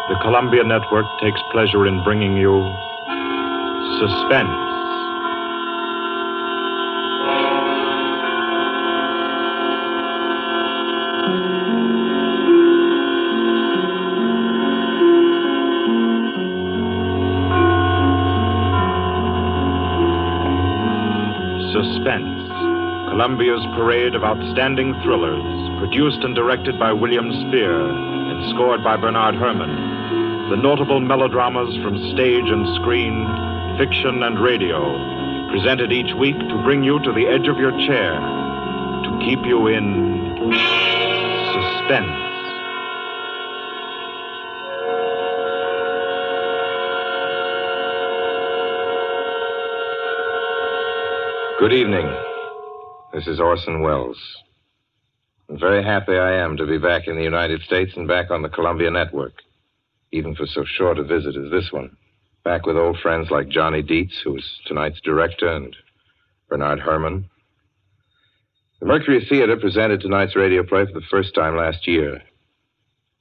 the Columbia Network takes pleasure in bringing you Suspense. Suspense, Columbia's parade of outstanding thrillers, produced and directed by William Spear and scored by Bernard Herrmann. The notable melodramas from stage and screen, fiction and radio, presented each week to bring you to the edge of your chair, to keep you in suspense. Good evening. This is Orson Welles. I'm very happy I am to be back in the United States and back on the Columbia Network, even for so short a visit as this one. Back with old friends like Johnny Dietz, who's tonight's director, and Bernard Herrmann. The Mercury Theater presented tonight's radio play for the first time last year.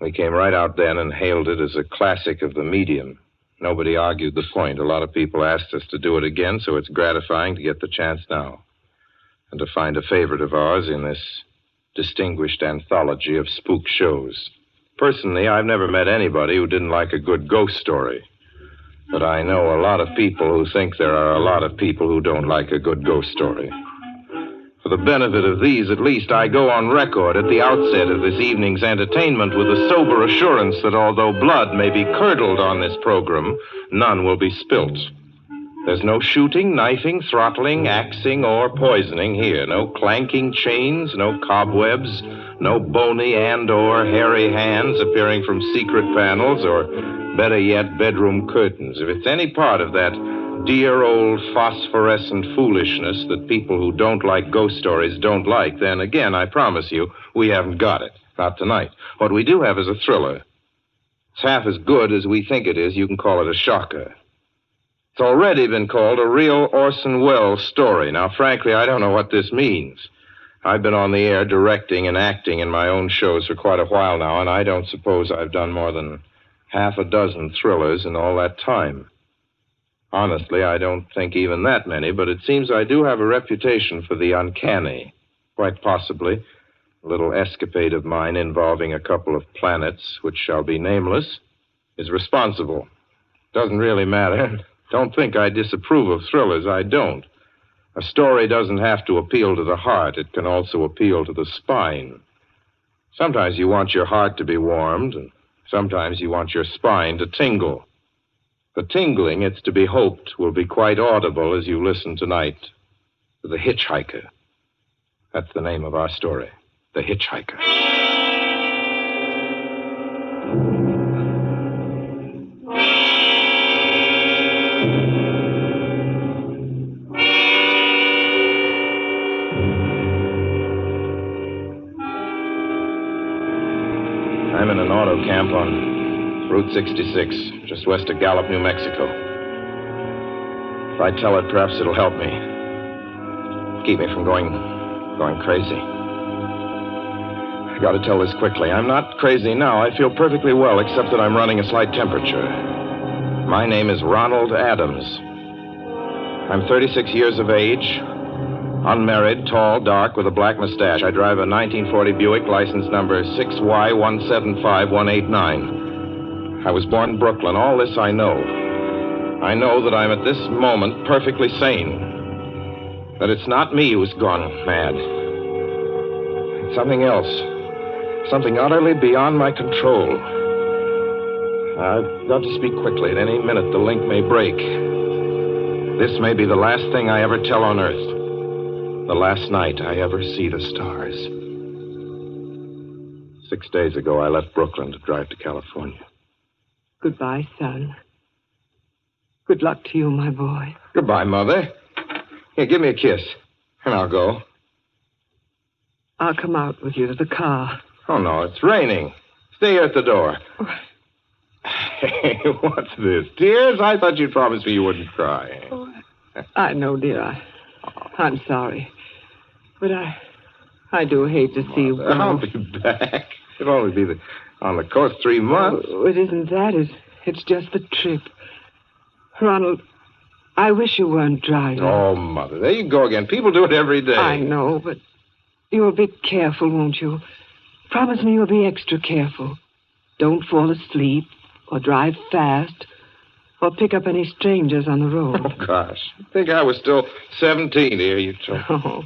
We came right out then and hailed it as a classic of the medium. Nobody argued the point. A lot of people asked us to do it again, so it's gratifying to get the chance now and to find a favorite of ours in this distinguished anthology of spook shows. Personally, I've never met anybody who didn't like a good ghost story. But I know a lot of people who think there are a lot of people who don't like a good ghost story. For the benefit of these, at least, I go on record at the outset of this evening's entertainment with the sober assurance that although blood may be curdled on this program, none will be spilt. There's no shooting, knifing, throttling, axing, or poisoning here. No clanking chains, no cobwebs, no bony and or hairy hands appearing from secret panels, or better yet, bedroom curtains. If it's any part of that dear old phosphorescent foolishness that people who don't like ghost stories don't like, then again, I promise you, we haven't got it. Not tonight. What we do have is a thriller. It's half as good as we think it is. You can call it a shocker. It's already been called a real Orson Welles story. Now, frankly, I don't know what this means. I've been on the air directing and acting in my own shows for quite a while now, and I don't suppose I've done more than half a dozen thrillers in all that time. Honestly, I don't think even that many, but it seems I do have a reputation for the uncanny. Quite possibly, a little escapade of mine involving a couple of planets, which shall be nameless, is responsible. Doesn't really matter. Don't think I disapprove of thrillers. I don't. A story doesn't have to appeal to the heart. It can also appeal to the spine. Sometimes you want your heart to be warmed, and sometimes you want your spine to tingle. The tingling, it's to be hoped, will be quite audible as you listen tonight to The Hitch-Hiker. That's the name of our story, The Hitch-Hiker. I'm in an auto camp on Route 66, just west of Gallup, New Mexico. If I tell it, perhaps it'll help me. Keep me from going crazy. I gotta tell this quickly. I'm not crazy now. I feel perfectly well, except that I'm running a slight temperature. My name is Ronald Adams. I'm 36 years of age, unmarried, tall, dark, with a black mustache. I drive a 1940 Buick, license number 6Y175189. I was born in Brooklyn. All this I know. I know that I'm at this moment perfectly sane. That it's not me who's gone mad. It's something else. Something utterly beyond my control. I've got to speak quickly. At any minute, the link may break. This may be the last thing I ever tell on Earth. The last night I ever see the stars. 6 days ago, I left Brooklyn to drive to California. Goodbye, son. Good luck to you, my boy. Goodbye, Mother. Here, give me a kiss, and I'll go. I'll come out with you to the car. Oh, no, it's raining. Stay here at the door. Hey, what's this? Tears? I thought you'd promised me you wouldn't cry. Oh, I know, dear. I'm sorry. But I do hate to see you go. I'll be back. It'd only be on the coast 3 months. Oh, it isn't that. It's just the trip. Ronald, I wish you weren't driving. Oh, Mother, there you go again. People do it every day. I know, but you'll be careful, won't you? Promise me you'll be extra careful. Don't fall asleep or drive fast or pick up any strangers on the road. Oh, gosh. I think I was still 17 here, you told. Oh,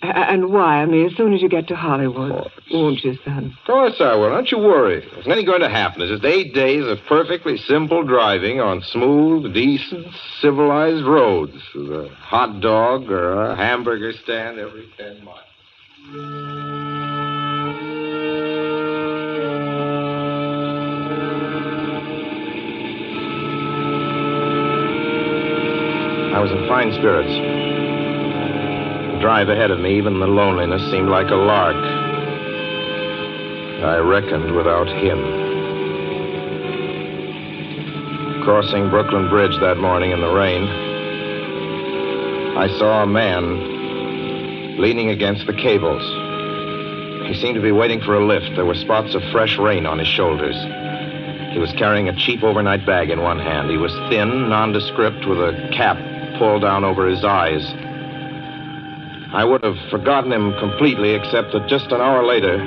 and wire me as soon as you get to Hollywood, won't you, son? Of course I will. Don't you worry. There's nothing going to happen. It's just 8 days of perfectly simple driving on smooth, decent, civilized roads with a hot dog or a hamburger stand every 10 miles. I was in fine spirits. The drive ahead of me, even the loneliness, seemed like a lark. I reckoned without him. Crossing Brooklyn Bridge that morning in the rain, I saw a man leaning against the cables. He seemed to be waiting for a lift. There were spots of fresh rain on his shoulders. He was carrying a cheap overnight bag in one hand. He was thin, nondescript, with a cap pulled down over his eyes. I would have forgotten him completely, except that just an hour later,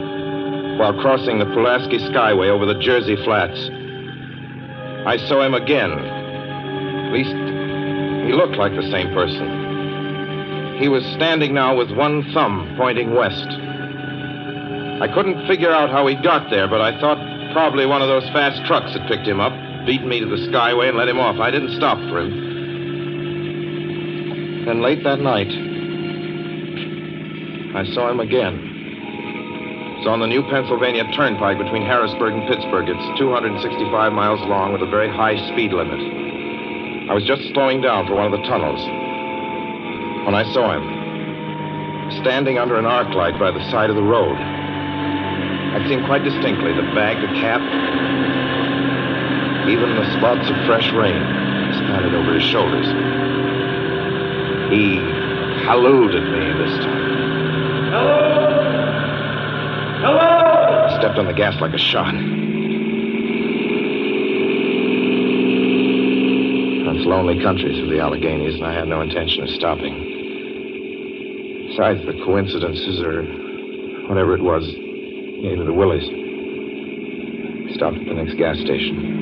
while crossing the Pulaski Skyway over the Jersey Flats, I saw him again. At least, he looked like the same person. He was standing now with one thumb pointing west. I couldn't figure out how he got there, but I thought probably one of those fast trucks had picked him up, beaten me to the Skyway, and let him off. I didn't stop for him. Then late that night, I saw him again. It was on the New Pennsylvania Turnpike between Harrisburg and Pittsburgh. It's 265 miles long with a very high speed limit. I was just slowing down for one of the tunnels when I saw him, standing under an arc light by the side of the road. I'd seen quite distinctly the bag, the cap, even the spots of fresh rain spattered over his shoulders. He hallooed at me this time. Hello! Hello! I stepped on the gas like a shot. It's lonely country through the Alleghenies, and I had no intention of stopping. Besides, the coincidences, or whatever it was, gave me the willies. Stopped at the next gas station.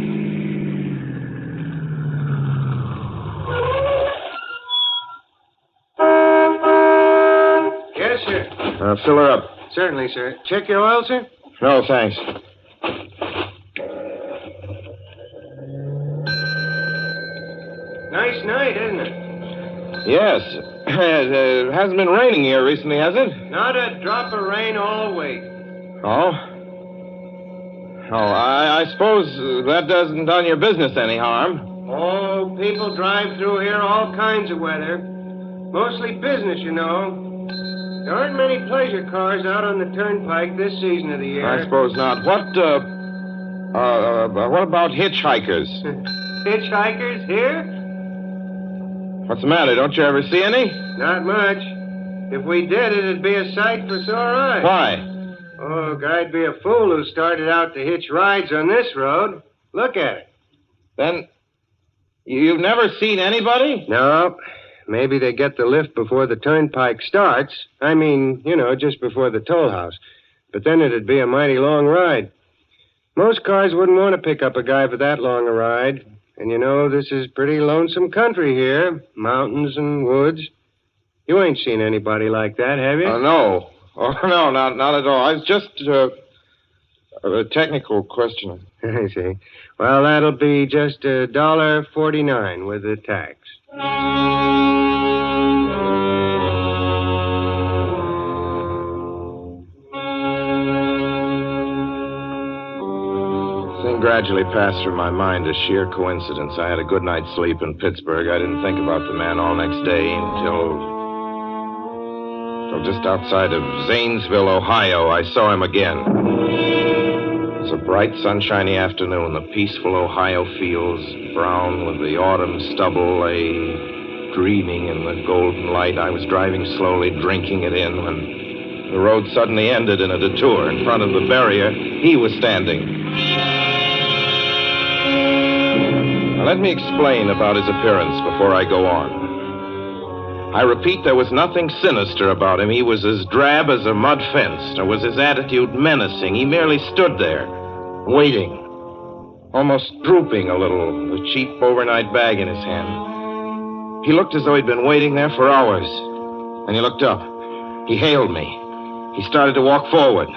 Yes, sir. Fill her up. Certainly, sir. Check your oil, sir? No, thanks. Nice night, isn't it? Yes. It hasn't been raining here recently, has it? Not a drop of rain all week. Oh? Oh, I suppose that doesn't done your business any harm. Oh, people drive through here all kinds of weather. Mostly business, you know. There aren't many pleasure cars out on the turnpike this season of the year. I suppose not. What about hitchhikers? Hitchhikers here? What's the matter? Don't you ever see any? Not much. If we did, it'd be a sight for sore eyes. Why? Oh, guy'd be a fool who started out to hitch rides on this road. Look at it. Then, you've never seen anybody? No. Maybe they get the lift before the turnpike starts. I mean, you know, just before the toll house. But then it'd be a mighty long ride. Most cars wouldn't want to pick up a guy for that long a ride. And you know, this is pretty lonesome country here. Mountains and woods. You ain't seen anybody like that, have you? No. Oh, no, not at all. I was just a technical question. I see. Well, that'll be just $1.49 with the tax. Thing gradually passed through my mind as sheer coincidence. I had a good night's sleep in Pittsburgh. I didn't think about the man all next day until just outside of Zanesville, Ohio, I saw him again. It was a bright, sunshiny afternoon. The peaceful Ohio fields, brown with the autumn stubble, lay dreaming in the golden light. I was driving slowly, drinking it in, when The road suddenly ended in a detour. In front of the barrier, he was standing. Now, let me explain about his appearance before I go on. I repeat, there was nothing sinister about him. He was as drab as a mud fence, nor was his attitude menacing. He merely stood there, waiting, almost drooping a little, the cheap overnight bag in his hand. He looked as though he'd been waiting there for hours. And he looked up. He hailed me. He started to walk forward.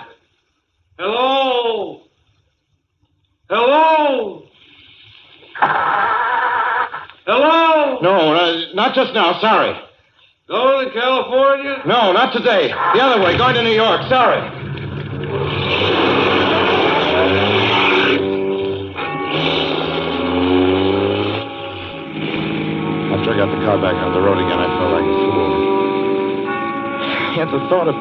Hello? Hello? Hello? No, not just now. Sorry. Going to California? No, not today. The other way, going to New York. Sorry. After I got the car back on the road again, I felt like a fool. Yet the thought of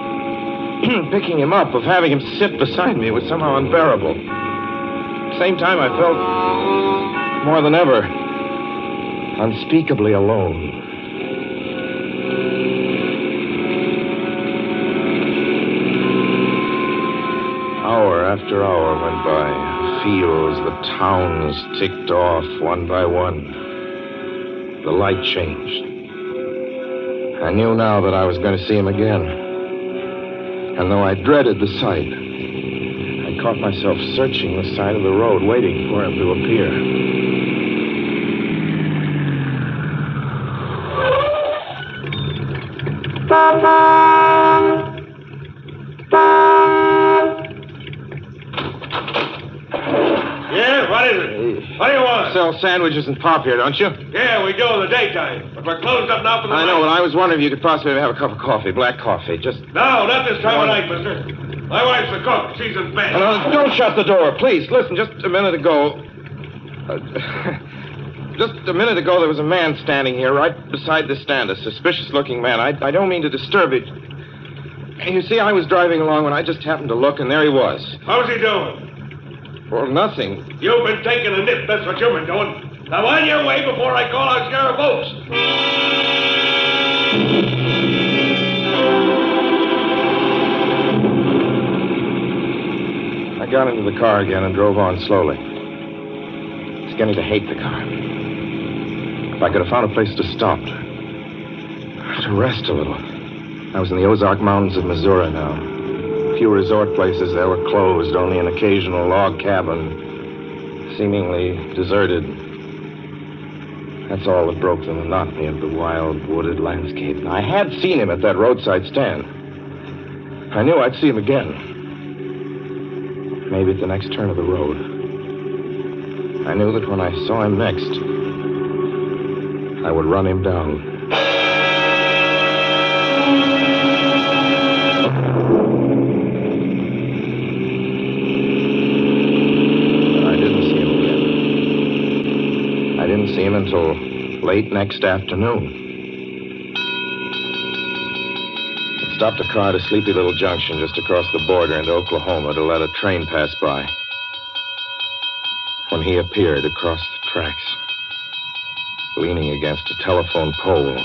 picking him up, of having him sit beside me, was somehow unbearable. At the same time, I felt more than ever unspeakably alone. Hour after hour went by. The fields, the towns ticked off one by one. The light changed. I knew now that I was going to see him again. And though I dreaded the sight, I caught myself searching the side of the road, waiting for him to appear. Yeah, what is it? What do you want? Sell sandwiches and pop here, don't you? Yeah, we do in the daytime. But we're closed up now for the I night. know, but I was wondering if you could possibly have a cup of coffee, black coffee, just... No, not this time of night, mister. My wife's the cook. She's in bed. No, don't shut the door, please. Listen, just a minute ago... just a minute ago, there was a man standing here right beside the stand, a suspicious-looking man. I don't mean to disturb it. You see, I was driving along when I just happened to look, and there he was. How's he doing? Well, nothing. You've been taking a nip. That's what you've been doing. Now, on your way before I call out Sheriff Oates. I got into the car again and drove on slowly. It's beginning to hate the car. If I could have found a place to stop, to rest a little. I was in the Ozark Mountains of Missouri now. Few resort places there were closed, only an occasional log cabin, seemingly deserted. That's all that broke the monotony of the wild, wooded landscape. I had seen him at that roadside stand. I knew I'd see him again. Maybe at the next turn of the road. I knew that when I saw him next, I would run him down. See him until late next afternoon. I stopped a car at a sleepy little junction just across the border into Oklahoma to let a train pass by. When he appeared across the tracks, leaning against a telephone pole.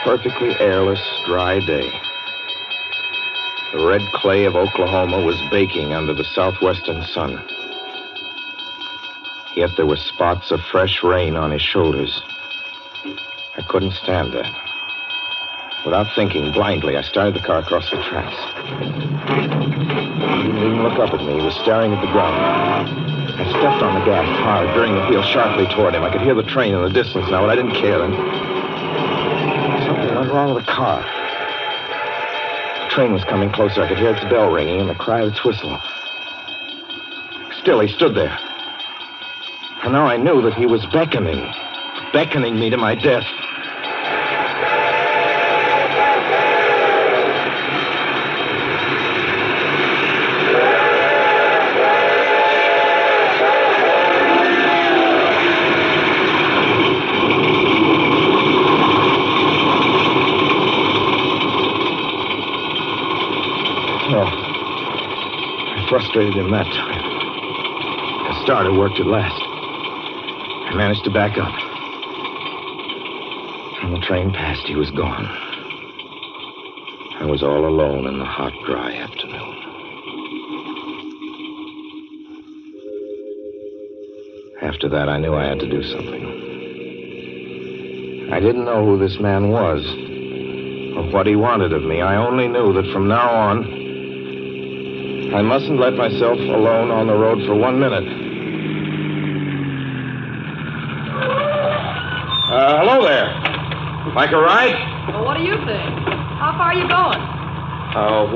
Perfectly airless, dry day. The red clay of Oklahoma was baking under the southwestern sun. Yet there were spots of fresh rain on his shoulders. I couldn't stand that. Without thinking, blindly, I started the car across the tracks. He didn't even look up at me. He was staring at the ground. I stepped on the gas hard, veering the wheel sharply toward him. I could hear the train in the distance now, but I didn't care. And something went wrong with the car. The train was coming closer. I could hear its bell ringing and the cry of its whistle. Still, he stood there. And now I knew that he was beckoning me to my death. Well, I frustrated him that time. The starter worked at last. I managed to back up. When the train passed, he was gone. I was all alone in the hot, dry afternoon. After that, I knew I had to do something. I didn't know who this man was or what he wanted of me. I only knew that from now on, I mustn't let myself alone on the road for 1 minute. Hello there. Like a ride? Well, what do you think? How far are you going?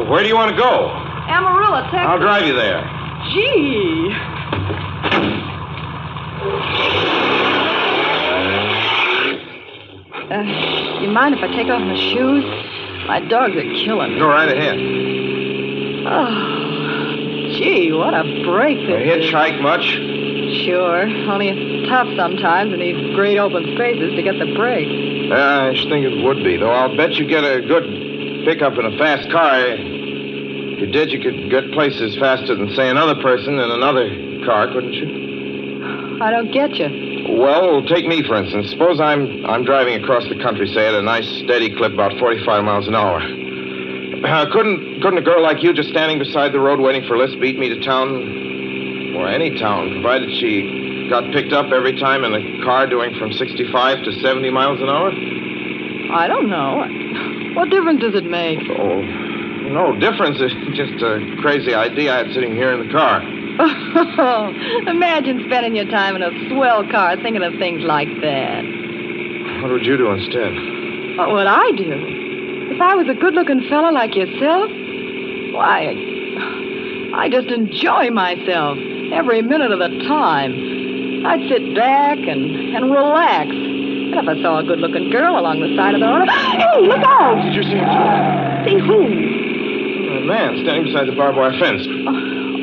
Where do you want to go? Amarillo, Texas. I'll drive you there. Gee. You mind if I take off my shoes? My dogs are killing me. Go right ahead. Oh, gee, what a break this is. Hitch-hike much? Sure, only it's tough sometimes in these great open spaces to get the break. I should think it would be, though I'll bet you get a good pickup in a fast car. If you did, you could get places faster than, say, another person in another car, couldn't you? I don't get you. Well, take me, for instance. Suppose I'm driving across the country, say, at a nice, steady clip, about 45 miles an hour. Couldn't a girl like you just standing beside the road waiting for a lift beat me to town, or any town, provided she got picked up every time in the car doing from 65 to 70 miles an hour? I don't know. What difference does it make? Oh, no difference. It's just a crazy idea I had sitting here in the car. Imagine spending your time in a swell car thinking of things like that. What would you do instead? What would I do? If I was a good-looking fella like yourself, why, I just enjoy myself every minute of the time. I'd sit back and relax. And if I saw a good-looking girl along the side of the road... Hey, look out! Did you see him? See who? A man standing beside the barbed wire fence.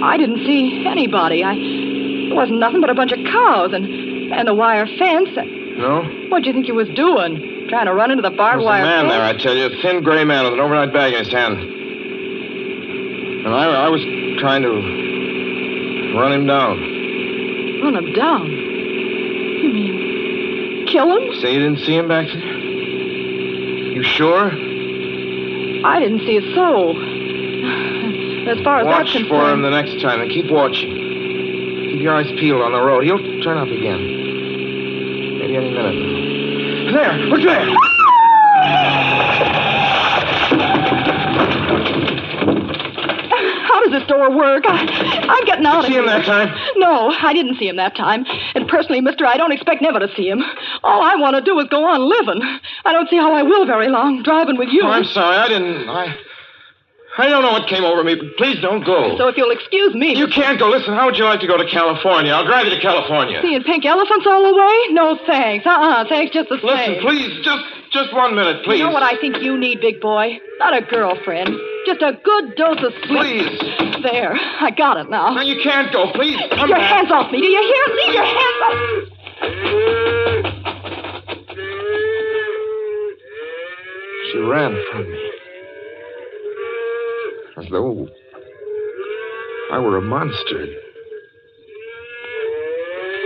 I didn't see anybody. It wasn't nothing but a bunch of cows and a wire fence. No? What'd you think you was doing? Trying to run into the barbed wire There's a man fence? there, I tell you. A thin gray man with an overnight bag in his hand. And I was trying to run him down. Run him down? You mean kill him? Say you didn't see him back there? You sure? I didn't see a soul. As far as that's concerned... Watch for him the next time and keep watching. Keep your eyes peeled on the road. He'll turn up again. Maybe any minute now. There! Look there! How does this door work? I'm getting out of here. See him that time? No, I didn't see him that time. And personally, mister, I don't expect never to see him. All I want to do is go on living. I don't see how I will very long, driving with you. Oh, I'm sorry. I don't know what came over me, but please don't go. So if you'll excuse me... You can't go. Listen, how would you like to go to California? I'll drive you to California. Seeing pink elephants all the way? No, thanks. Thanks just the same. Listen, please, just 1 minute, please. You know what I think you need, big boy? Not a girlfriend. Just a good dose of sweet. Please. There. I got it now. No, you can't go. Please, come Your back. hands off me. Do you hear? Leave your hands off. She ran from me. As though I were a monster. A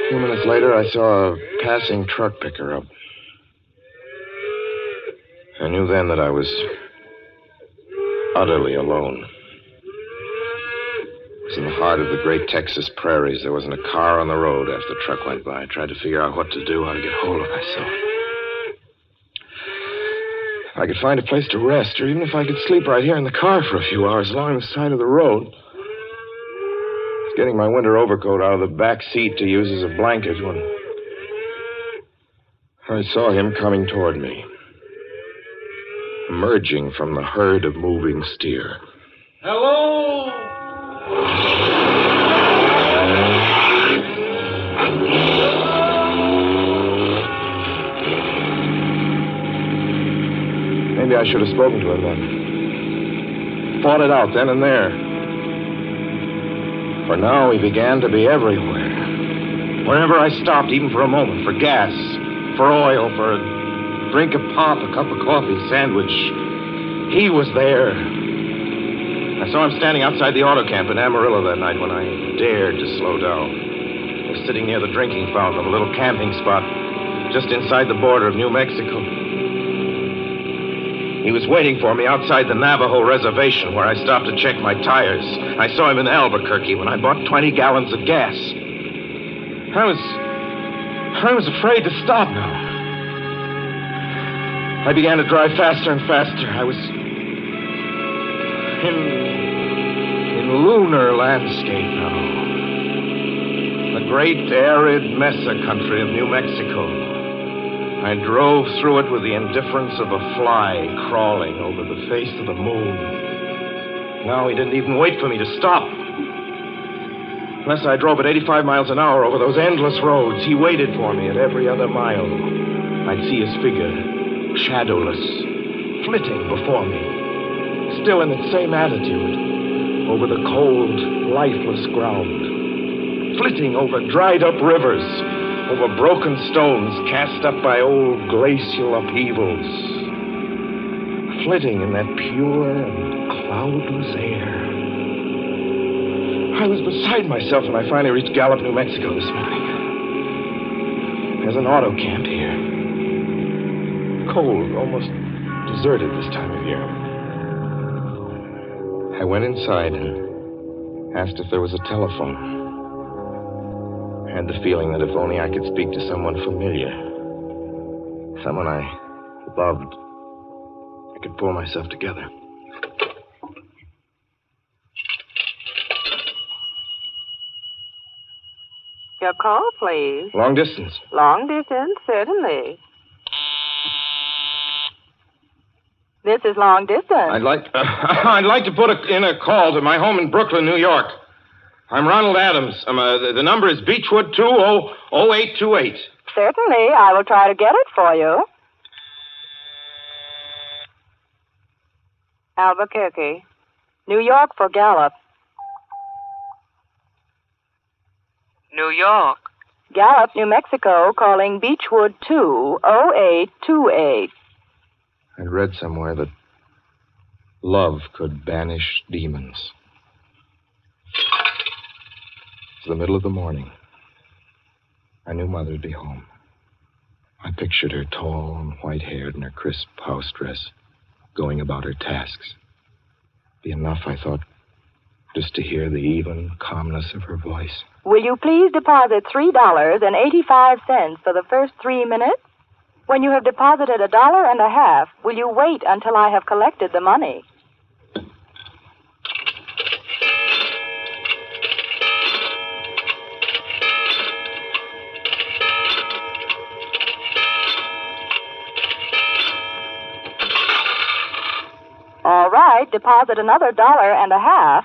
few minutes later, I saw a passing truck pick her up. I knew then that I was utterly alone. It was in the heart of the great Texas prairies. There wasn't a car on the road after the truck went by. I tried to figure out what to do, how to get hold of myself. If I could find a place to rest, or even if I could sleep right here in the car for a few hours along the side of the road. I was getting my winter overcoat out of the back seat to use as a blanket when I saw him coming toward me, emerging from the herd of moving steer. Hello? Maybe I should have spoken to him then. Fought it out then and there. For now, he began to be everywhere. Wherever I stopped, even for a moment, for gas, for oil, for a drink of pop, a cup of coffee, sandwich, he was there. I saw him standing outside the auto camp in Amarillo that night when I dared to slow down. I was sitting near the drinking fountain of a little camping spot just inside the border of New Mexico. He was waiting for me outside the Navajo reservation where I stopped to check my tires. I saw him in Albuquerque when I bought 20 gallons of gas. I was afraid to stop now. I began to drive faster and faster. I was in lunar landscape now. The great arid mesa country of New Mexico. I drove through it with the indifference of a fly crawling over the face of the moon. Now he didn't even wait for me to stop. Unless I drove at 85 miles an hour over those endless roads, he waited for me at every other mile. I'd see his figure, shadowless, flitting before me, still in its same attitude, over the cold, lifeless ground, flitting over dried-up rivers, over broken stones cast up by old glacial upheavals, flitting in that pure and cloudless air. I was beside myself when I finally reached Gallup, New Mexico this morning. There's an auto camp here. Cold, almost deserted this time of year. I went inside and asked if there was a telephone. I had the feeling that if only I could speak to someone familiar, someone I loved, I could pull myself together. Your call, please. Long distance. Long distance, certainly. This is long distance. I'd like to put in a call to my home in Brooklyn, New York. I'm Ronald Adams. The number is Beechwood 20828. Certainly, I will try to get it for you. Albuquerque. New York for Gallup. New York. Gallup, New Mexico, calling Beechwood 20828. I'd read somewhere that love could banish demons. It's the middle of the morning. I knew Mother would be home. I pictured her tall and white-haired in her crisp house dress, going about her tasks. Be enough, I thought, just to hear the even calmness of her voice. Will you please deposit $3.85 for the first 3 minutes? When you have deposited $1.50, will you wait until I have collected the money? All right, deposit another $1.50.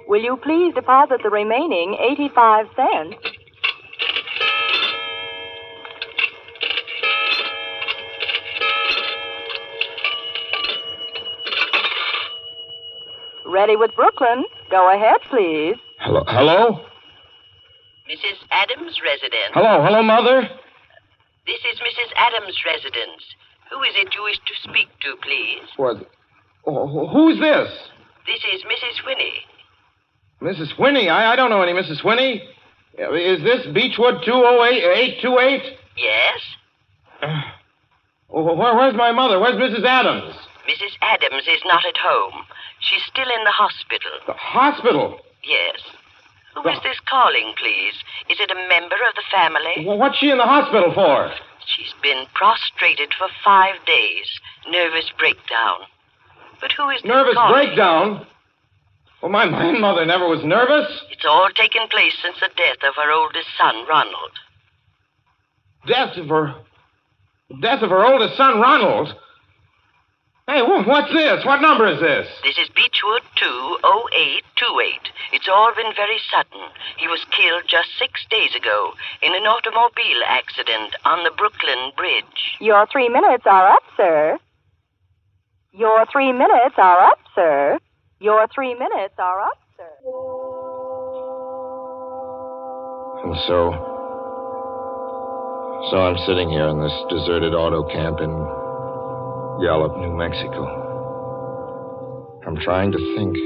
Will you please deposit the remaining 85 cents? Ready with Brooklyn. Go ahead, please. Hello? Hello? Mrs. Adams' residence. Hello, Mother? This is Mrs. Adams' residence. Who is it you wish to speak to, please? What? Who's this? This is Mrs. Whinney. Mrs. Whinney? I don't know any Mrs. Whinney. Is this Beechwood 20828? Yes? Where's my mother? Where's Mrs. Adams? Mrs. Adams is not at home. She's still in the hospital. The hospital? Yes. Who is this calling, please? Is it a member of the family? Well, what's she in the hospital for? She's been prostrated for 5 days. Nervous breakdown. But who is this Nervous calling? breakdown? Well, my mother never was nervous. It's all taken place since the death of her oldest son, Ronald. Death of her oldest son, Ronald? Hey, what's this? What number is this? This is Beechwood 20828. It's all been very sudden. He was killed just 6 days ago in an automobile accident on the Brooklyn Bridge. Your 3 minutes are up, sir. Your 3 minutes are up, sir. Your 3 minutes are up, sir. And so I'm sitting here in this deserted auto camp in Gallup, New Mexico. I'm trying to think.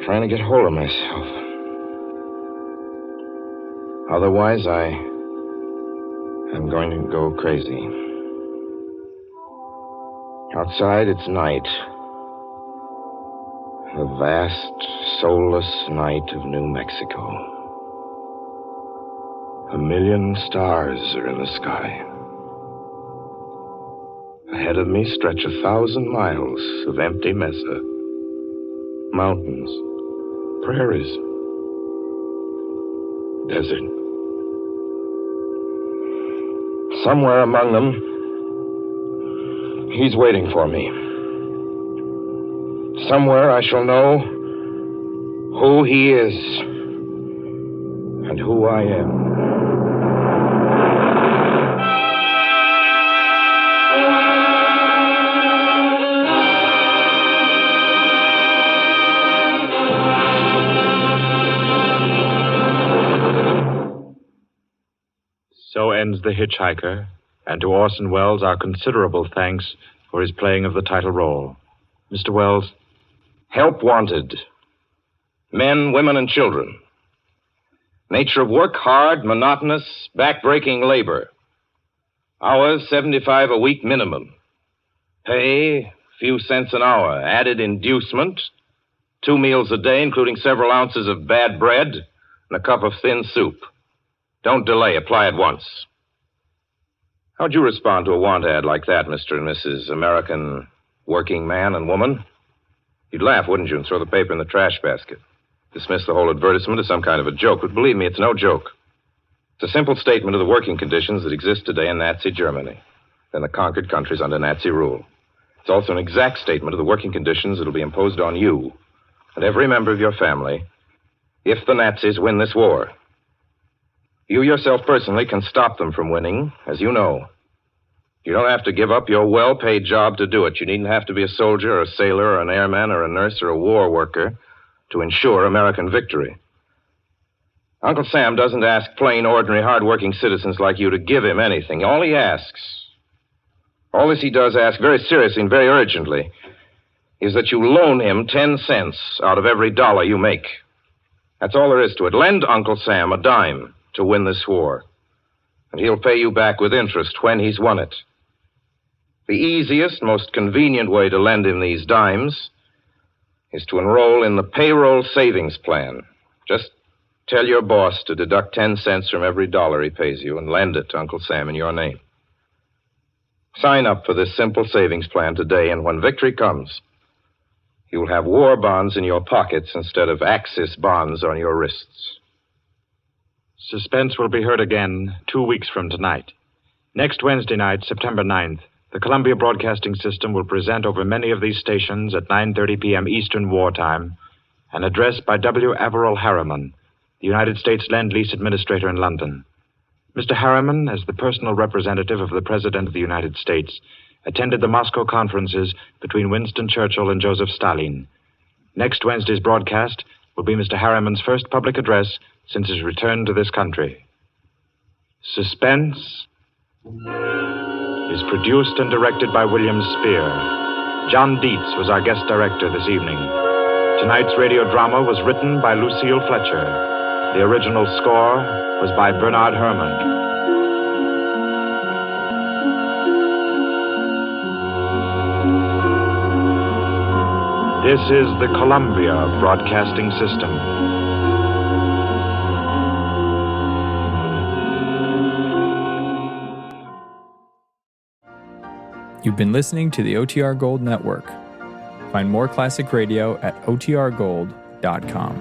Trying to get hold of myself. Otherwise, I'm going to go crazy. Outside, it's night. The vast, soulless night of New Mexico. 1 million stars are in the sky. Ahead of me stretch 1,000 miles of empty mesa. Mountains, prairies, desert. Somewhere among them, he's waiting for me. Somewhere I shall know who he is and who I am. So ends The Hitch-Hiker, and to Orson Welles our considerable thanks for his playing of the title role. Mr. Welles? Help wanted. Men, women, and children. Nature of work, hard, monotonous, back-breaking labor. Hours, 75 a week minimum. Pay, few cents an hour. Added inducement, 2 meals a day, including several ounces of bad bread and a cup of thin soup. Don't delay. Apply at once. How'd you respond to a want ad like that, Mr. and Mrs. American working man and woman? You'd laugh, wouldn't you, and throw the paper in the trash basket. Dismiss the whole advertisement as some kind of a joke. But believe me, it's no joke. It's a simple statement of the working conditions that exist today in Nazi Germany and the conquered countries under Nazi rule. It's also an exact statement of the working conditions that will be imposed on you and every member of your family if the Nazis win this war. You yourself personally can stop them from winning, as you know. You don't have to give up your well-paid job to do it. You needn't have to be a soldier or a sailor or an airman or a nurse or a war worker to ensure American victory. Uncle Sam doesn't ask plain, ordinary, hard-working citizens like you to give him anything. All he does ask very seriously and very urgently is that you loan him 10 cents out of every dollar you make. That's all there is to it. Lend Uncle Sam a dime to win this war, and he'll pay you back with interest when he's won it. The easiest, most convenient way to lend him these dimes is to enroll in the payroll savings plan. Just tell your boss to deduct 10 cents from every dollar he pays you and lend it to Uncle Sam in your name. Sign up for this simple savings plan today, and when victory comes, you'll have war bonds in your pockets instead of Axis bonds on your wrists. Suspense will be heard again 2 weeks from tonight. Next Wednesday night, September 9th, the Columbia Broadcasting System will present over many of these stations at 9:30 p.m. Eastern Wartime an address by W. Averill Harriman, the United States Lend-Lease Administrator in London. Mr. Harriman, as the personal representative of the President of the United States, attended the Moscow conferences between Winston Churchill and Joseph Stalin. Next Wednesday's broadcast will be Mr. Harriman's first public address since his return to this country. Suspense is produced and directed by William Spear. John Dietz was our guest director this evening. Tonight's radio drama was written by Lucille Fletcher. The original score was by Bernard Herrmann. This is the Columbia Broadcasting System. You've been listening to the OTR Gold Network. Find more classic radio at otrgold.com.